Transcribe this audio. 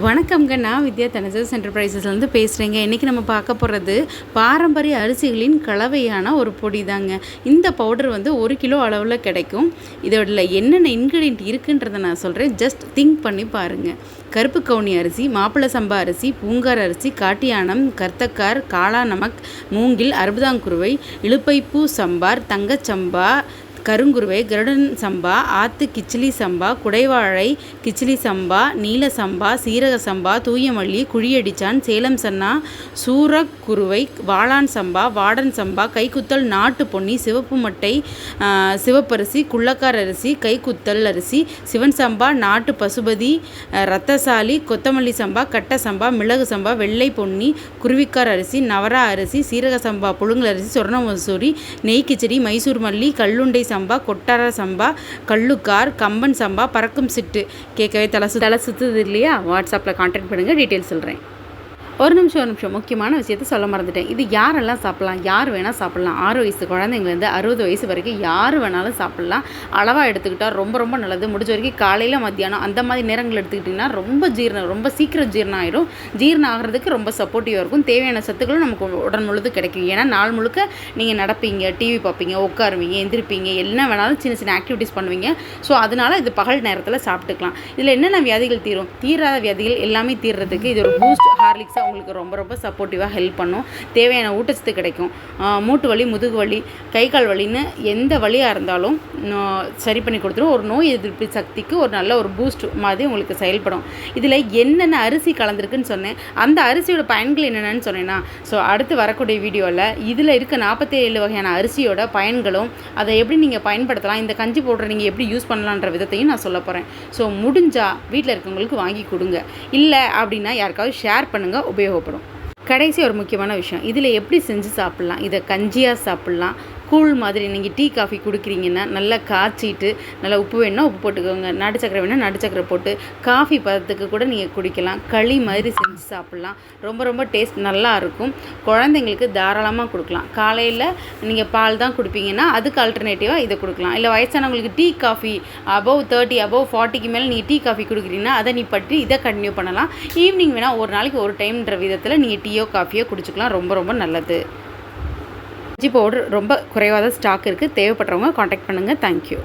வணக்கம்ங்க. நான் வித்யா தனசஸ் என்டர்பிரைசஸ்லேருந்து பேசுகிறேங்க. இன்றைக்கி நம்ம பார்க்க போகிறது பாரம்பரிய அரிசிகளின் கலவையான ஒரு பொடி தாங்க. இந்த பவுடர் வந்து 1 கிலோ அளவில் கிடைக்கும். இதோட என்னென்ன இன்க்ரீடியன்ட் இருக்குன்றதை நான் சொல்கிறேன். ஜஸ்ட் திங்க் பண்ணி பாருங்கள். கருப்பு கவுனி அரிசி, மாப்பிள்ளை சம்பா அரிசி, பூங்கார் அரிசி, காட்டியானம், கர்த்தக்கார், காளா நமக், மூங்கில், அறுபதாங்குருவை, இழுப்பைப்பூ சம்பார், தங்கச்சம்பா, கருங்குருவை, கருடன் சம்பா, ஆத்து கிச்சிலி சம்பா, குடைவாழை கிச்சிலி சம்பா, நீல சம்பா, சீரக சம்பா, தூயமல்லி, குழியடிச்சான், சேலம் சன்னா, சூரக்குருவை, வாளான் சம்பா, வாடன் சம்பா, கைக்குத்தல் நாட்டு பொன்னி, சிவப்பு மட்டை சிவப்பரிசி, குள்ளக்கார் அரிசி, கைக்குத்தல் அரிசி, சிவன் சம்பா, நாட்டு பசுபதி, ரத்தசாலி, கொத்தமல்லி சம்பா, கட்ட சம்பா, மிளகு சம்பா, வெள்ளை பொன்னி, குருவிக்கார் அரிசி, நவரா அரிசி, சீரக சம்பா, புழுங்கல் அரிசி, சொர்ண மசூரி, நெய் கிச்சடி, மைசூர் மல்லி, கல்லுண்டை சம்பா, கொட்டார சம்பா, கல்லுக்கார், கம்பன் சம்பா, பறக்கும் சிட்டு. கேட்கவே தலை சுத்துது இல்லையா? வாட்ஸ்அப்பில் கான்டாக்ட் பண்ணுங்கள், டீட்டெயில்ஸ் சொல்கிறேன். ஒரு நிமிஷம் முக்கியமான விஷயத்த சொல்ல மறந்துட்டேன். இது யாரெல்லாம் சாப்பிட்லாம்? யார் வேணால் சாப்பிட்லாம். 6 வயசு குழந்தைங்கலேருந்து 60 வயசு வரைக்கும் யார் வேணாலும் சாப்பிட்லாம். அளவாக எடுத்துக்கிட்டால் ரொம்ப நல்லது. முடிஞ்ச வரைக்கும் காலையில் மத்தியானம் அந்த மாதிரி நேரங்கள் எடுத்துக்கிட்டிங்கன்னா ரொம்ப சீக்கிரம் ஜீரணம் ஆகிடும். ஜீரணம் ஆகிறதுக்கு ரொம்ப சப்போர்ட்டிவாக இருக்கும். தேவையான சத்துக்களும் நமக்கு உடல் முழுது கிடைக்கும். ஏன்னா நாள் முழுக்க நீங்கள் நடப்பீங்க, டிவி பார்ப்பீங்க, உட்காருவீங்க, எந்திரிப்பீங்க, என்ன வேணாலும் சின்ன ஆக்டிவிட்டீஸ் பண்ணுவீங்க. ஸோ அதனால் இது பகல் நேரத்தில் சாப்பிட்டுக்கலாம். இதில் என்னென்ன வியாதிகள் தீரும்? தீராத வியாதிகள் எல்லாமே தீர்றதுக்கு இது ஒரு பூஸ்ட் ஹார்லிக்ஸாக உங்களுக்கு ரொம்ப சப்போர்ட்டிவாக ஹெல்ப் பண்ணும். தேவையான ஊட்டச்சத்து கிடைக்கும். மூட்டு வலி, முதுகு வலி, கை கால் வலின்னு எந்த வலியாக இருந்தாலும் சரி பண்ணி கொடுத்துரும். ஒரு நோய் எதிர்ப்பு சக்திக்கு ஒரு நல்ல ஒரு பூஸ்ட் மாதிரி உங்களுக்கு செயல்படும். இதில் என்னென்ன அரிசி கலந்துருக்குன்னு சொன்னேன். அந்த அரிசியோட பயன்கள் என்னென்னு சொன்னேன்னா, ஸோ அடுத்து வரக்கூடிய வீடியோவில் இதில் இருக்க 47 வகையான அரிசியோட பயன்களும் அதை எப்படி நீங்கள் பயன்படுத்தலாம், இந்த கஞ்சி பவுடரை நீங்கள் எப்படி யூஸ் பண்ணலான்ற விதத்தையும் நான் சொல்ல போகிறேன். ஸோ முடிஞ்சால் வீட்டில் இருக்கவங்களுக்கு வாங்கி கொடுங்க. இல்லை அப்படின்னா யாருக்காவது ஷேர் பண்ணுங்கள், உபயோகப்படும். கடைசி ஒரு முக்கியமான விஷயம், இதில் எப்படி செஞ்சு சாப்பிட்லாம். இதை கஞ்சியாக சாப்பிட்லாம். கூழ் மாதிரி நீங்கள் டீ காஃபி குடிக்கிறீங்கன்னா நல்லா காய்ச்சிட்டு நல்லா உப்பு வேணுன்னா உப்பு போட்டுக்கோங்க, நாட்டு சக்கரை வேணால் நாட்டு சக்கரை போட்டு காஃபி பதத்துக்கு கூட நீங்கள் குடிக்கலாம். களி மாதிரி செஞ்சு சாப்பிட்லாம். ரொம்ப டேஸ்ட் நல்லா இருக்கும். குழந்தைங்களுக்கு தாராளமாக கொடுக்கலாம். காலையில் நீங்கள் பால் தான் கொடுப்பீங்கன்னா அதுக்கு ஆல்டர்னேட்டிவாக இதை கொடுக்கலாம். இல்லை வயசானவங்களுக்கு டீ காஃபி அபவ் 30 அபவ் 40க்கு மேலே நீங்கள் டீ காஃபி கொடுக்குறீங்கன்னா அதை நீ பற்றி இதை கண்டினியூ பண்ணலாம். ஈவினிங் வேணால் ஒரு நாளைக்கு ஒரு டைம்ன்ற விதத்தில் நீங்கள் டீயோ காஃபியோ குடிச்சிக்கலாம். ரொம்ப நல்லது. கஞ்சி பவுடர் ரொம்ப குறைவாக ஸ்டாக் இருக்குது. தேவைப்படுறவங்க காண்டாக்ட் பண்ணுங்கள். தேங்க்யூ.